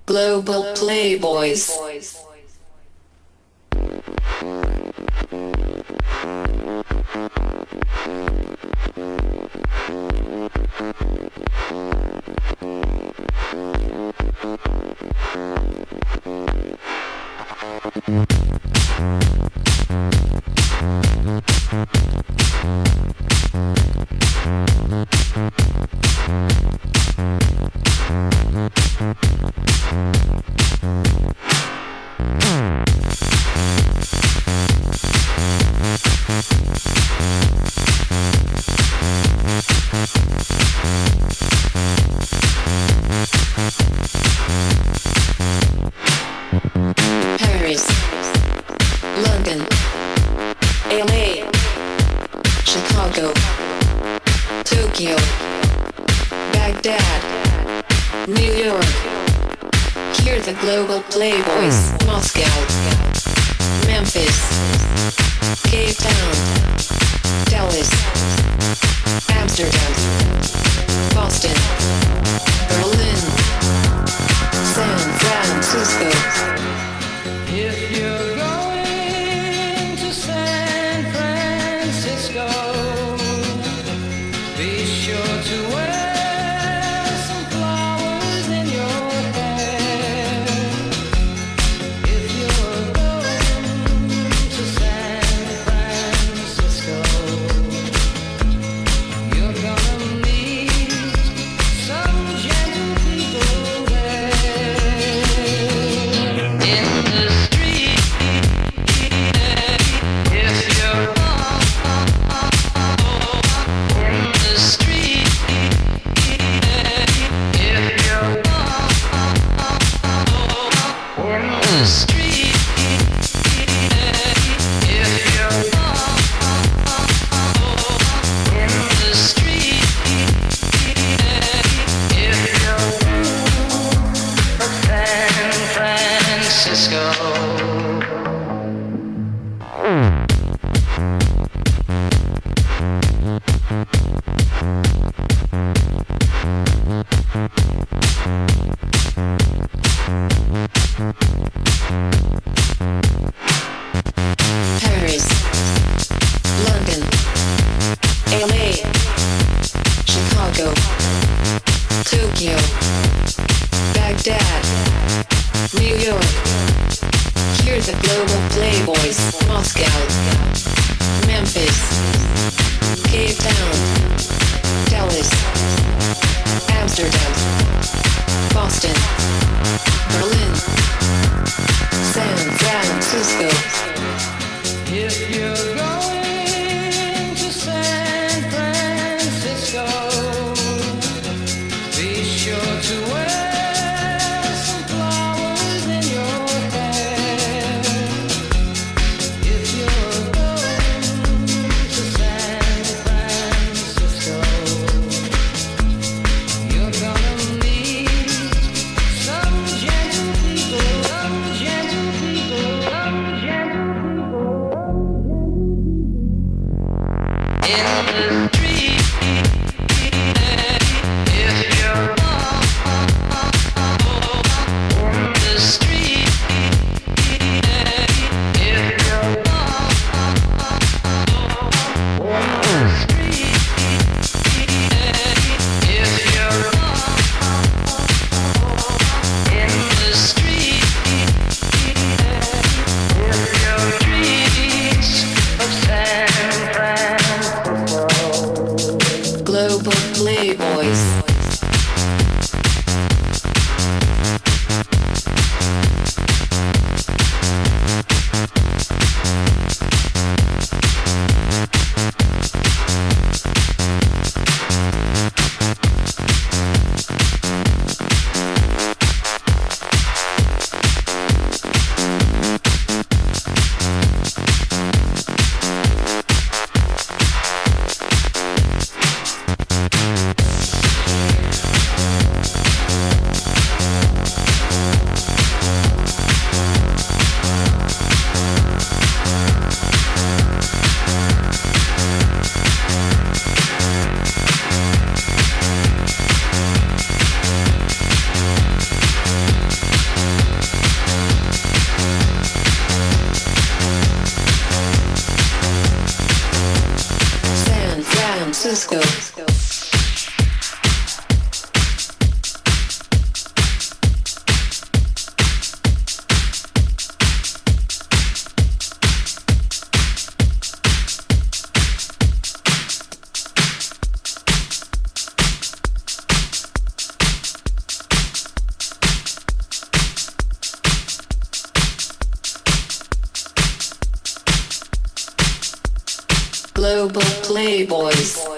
Global Playboys. Paris, London, LA, Chicago, Tokyo, Baghdad, New York. Hear the Global Playboys. Moscow, Memphis, Cape Town, Dallas, Amsterdam, Boston, Berlin, San Francisco. If you're going to San Francisco, be sure to wear some flowers in your hair. If you're going to San Francisco, you're gonna meet some gentle people there. In the street, if you're in the street, if you're in the street, if you're in the street, if you're San Francisco. Paris, London, LA, Chicago, Tokyo, Baghdad, New York. Hear the Global Playboys. Moscow, Memphis, Cape Town, Dallas, Amsterdam, Boston, Berlin, San Francisco. If you're going to San Francisco, be sure to wear some flowers in your hair. If you're going to San Francisco, you're gonna meet some Disco. Global Playboys.